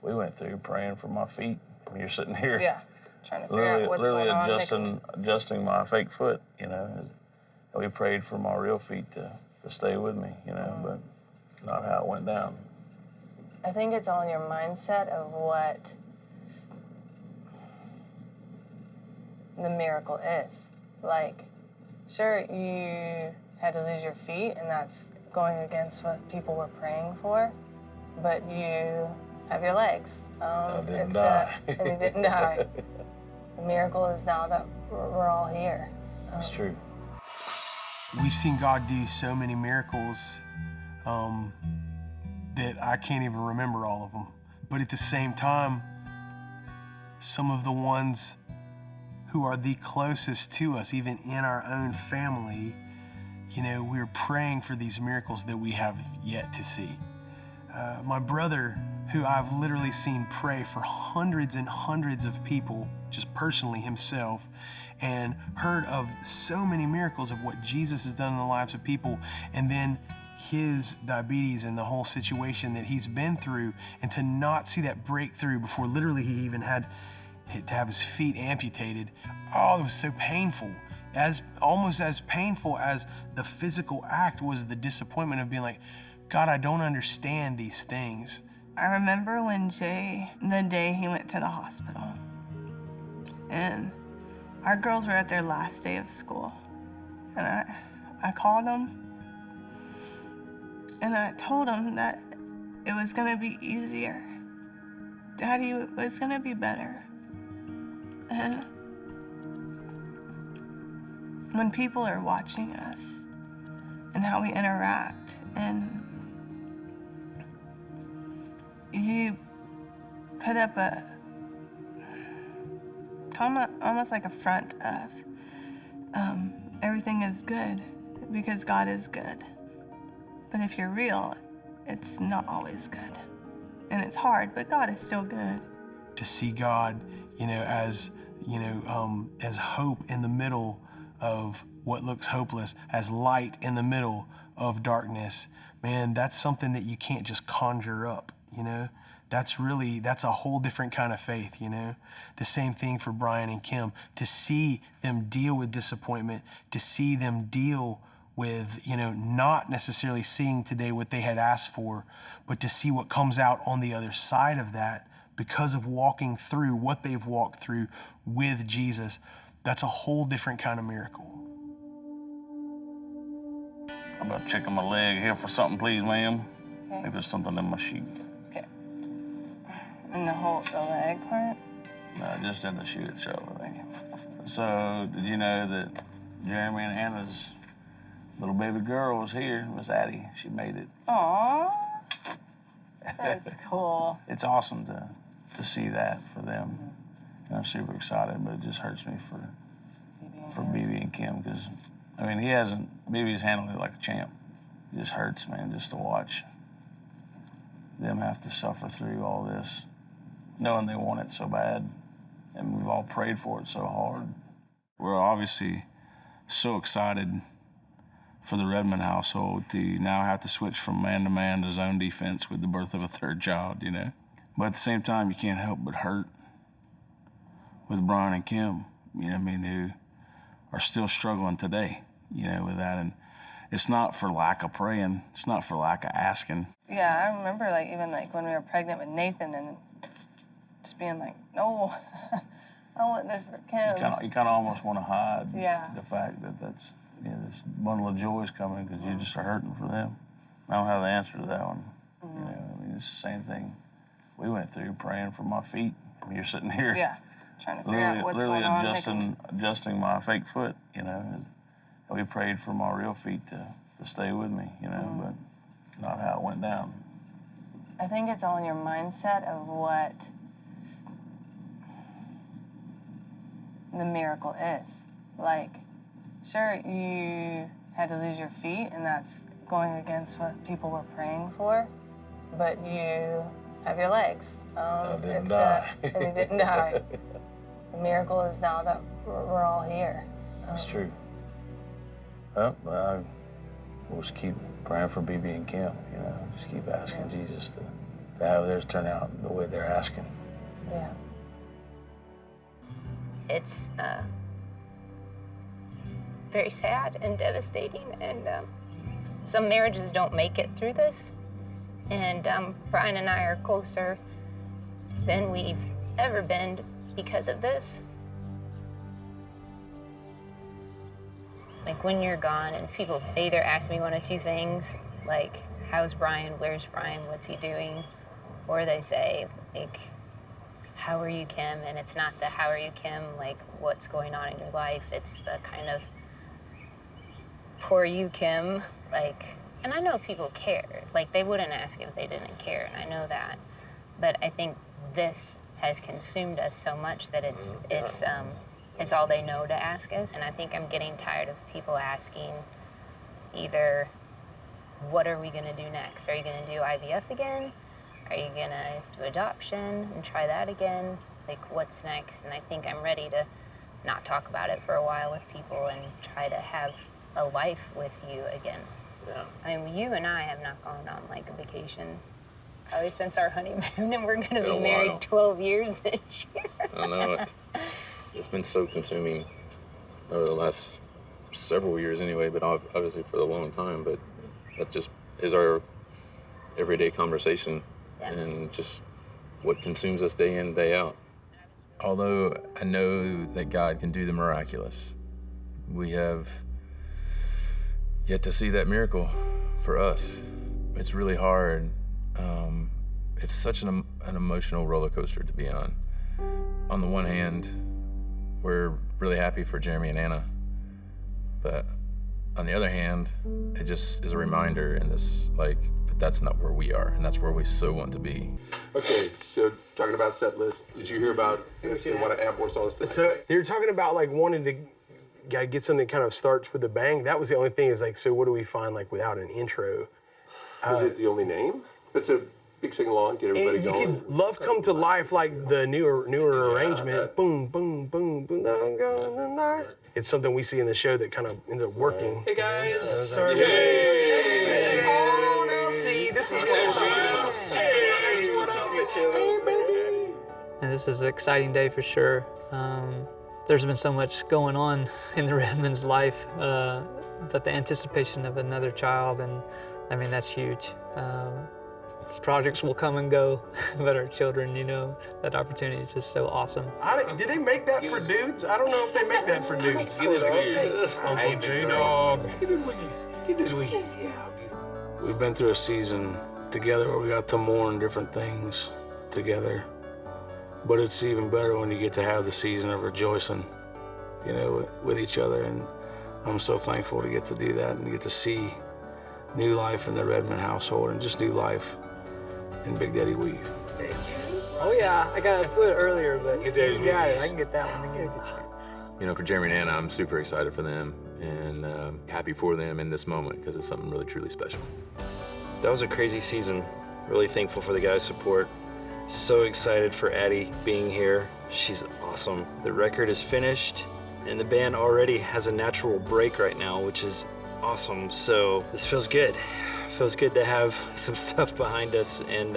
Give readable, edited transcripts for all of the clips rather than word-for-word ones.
we went through praying for my feet. I mean, you're sitting here. Yeah, trying to figure out what's going on. Adjusting my fake foot, you know. We prayed for my real feet to stay with me, you know, but not how it went down. I think it's all in your mindset of what the miracle is. Like, sure, you had to lose your feet, and that's going against what people were praying for, but you have your legs. I didn't die. And you didn't die. The miracle is now that we're all here. It's true. We've seen God do so many miracles that I can't even remember all of them. But at the same time, some of the ones who are the closest to us, even in our own family, you know, we're praying for these miracles that we have yet to see. My brother, who I've literally seen pray for hundreds and hundreds of people, just personally himself, and heard of so many miracles of what Jesus has done in the lives of people, and then his diabetes and the whole situation that he's been through, and to not see that breakthrough before literally he even had to have his feet amputated. Oh, it was so painful. Almost as painful as the physical act was the disappointment of being like, God, I don't understand these things. I remember when the day he went to the hospital, and our girls were at their last day of school, and I called him, and I told him that it was gonna be easier. Daddy was gonna be better. And when people are watching us and how we interact, and you put up almost like a front of everything is good because God is good. But if you're real, it's not always good. And it's hard, but God is still good. To see God, you know, as hope in the middle of what looks hopeless, as light in the middle of darkness, man, that's something that you can't just conjure up, you know? That's a whole different kind of faith, you know? The same thing for Brian and Kim, to see them deal with disappointment, to see them deal with, you know, not necessarily seeing today what they had asked for, but to see what comes out on the other side of that because of walking through what they've walked through with Jesus. That's a whole different kind of miracle. I'm about checking my leg here for something, please, ma'am. Okay. I think there's something in my shoe. Okay. And the leg part? No, just in the shoe itself, I think. So, did you know that Jeremy and Hannah's little baby girl was here, Miss Addy? She made it. Aww. That's cool. It's awesome to see that for them. And I'm super excited, but it just hurts me for BB and Kim, because, I mean, BB's handled it like a champ. It just hurts, man, just to watch them have to suffer through all this, knowing they want it so bad, and we've all prayed for it so hard. We're obviously so excited for the Redmon household to now have to switch from man to zone defense with the birth of a third child, you know? But at the same time, you can't help but hurt with Brian and Kim, you know what I mean, who are still struggling today, you know, with that. And it's not for lack of praying, it's not for lack of asking. Yeah, I remember even when we were pregnant with Nathan and just being like, no, I want this for Kim. You kind of almost want to hide Yeah. the fact that that's, you know, this bundle of joy is coming because you just are hurting for them. I don't have the answer to that one. You know, I mean, it's the same thing we went through praying for my feet. I mean, you're sitting here. Yeah, trying to figure out what's going on. Adjusting my fake foot, you know. And we prayed for my real feet to stay with me, you know, but not how it went down. I think it's all in your mindset of what the miracle is. Like, sure, you had to lose your feet, and that's going against what people were praying for, but you have your legs. I didn't die. And you didn't die. The miracle is now that we're all here. That's true. Well, we'll just keep praying for BB and Kim, you know, just keep asking Jesus to to have theirs turn out the way they're asking. Yeah. It's very sad and devastating, and some marriages don't make it through this. And Brian and I are closer than we've ever been because of this. Like when you're gone and people either ask me one of two things, like, how's Brian, where's Brian, what's he doing? Or they say, like, how are you, Kim? And it's not the how are you, Kim, like what's going on in your life. It's the kind of poor you, Kim. Like, and I know people care. Like, they wouldn't ask if they didn't care, and I know that. But I think this has consumed us so much that it's all they know to ask us. And I think I'm getting tired of people asking either, what are we gonna do next? Are you gonna do IVF again? Are you gonna do adoption and try that again? Like, what's next? And I think I'm ready to not talk about it for a while with people and try to have a life with you again. Yeah. I mean, you and I have not gone on like a vacation probably since our honeymoon, and we're gonna be married 12 years this year. I know it. It's been so consuming over the last several years anyway, but obviously for a long time. But that just is our everyday conversation, and just what consumes us day in, day out. Although I know that God can do the miraculous, we have yet to see that miracle for us. It's really hard. It's such an emotional roller coaster to be on. On the one hand, we're really happy for Jeremy and Anna, but on the other hand, it just is a reminder in this, like, but that's not where we are, and that's where we so want to be. Okay, so talking about set list, did you hear about what an Amp song is tonight? So they're talking about like wanting to get something that kind of starts with a bang. That was the only thing, is like, so what do we find like without an intro? Is it the only name? It's a big sing along, get everybody You going. could Love Come to Life, like the newer arrangement. Boom, boom, boom, boom. I'm going tonight. It's something we see in the show that kind of ends up working. Hey guys, sorry. Oh, now see, this is what I'm saying. And this is an exciting day for sure. There's been so much going on in the Redmon's life, but the anticipation of another child, and I mean, that's huge. Projects will come and go, but our children, you know, that opportunity is just so awesome. Did they make that for dudes? I don't know if they make that for dudes. Uncle J-Dog. We've been through a season together where we got to mourn different things together. But it's even better when you get to have the season of rejoicing, you know, with each other. And I'm so thankful to get to do that and get to see new life in the Redmon household and just new life in Big Daddy Weve. Oh yeah, I got a foot earlier, but you got it. I can get that one again. You know, for Jeremy and Anna, I'm super excited for them and happy for them in this moment, because it's something really, truly special. That was a crazy season. Really thankful for the guys' support. So excited for Addy being here. She's awesome. The record is finished, and the band already has a natural break right now, which is awesome. So this feels good. Feels good to have some stuff behind us, and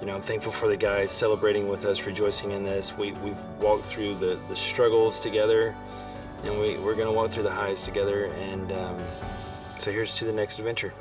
you know, I'm thankful for the guys celebrating with us, rejoicing in this. We've walked through the struggles together, and we're gonna walk through the highs together, and so here's to the next adventure.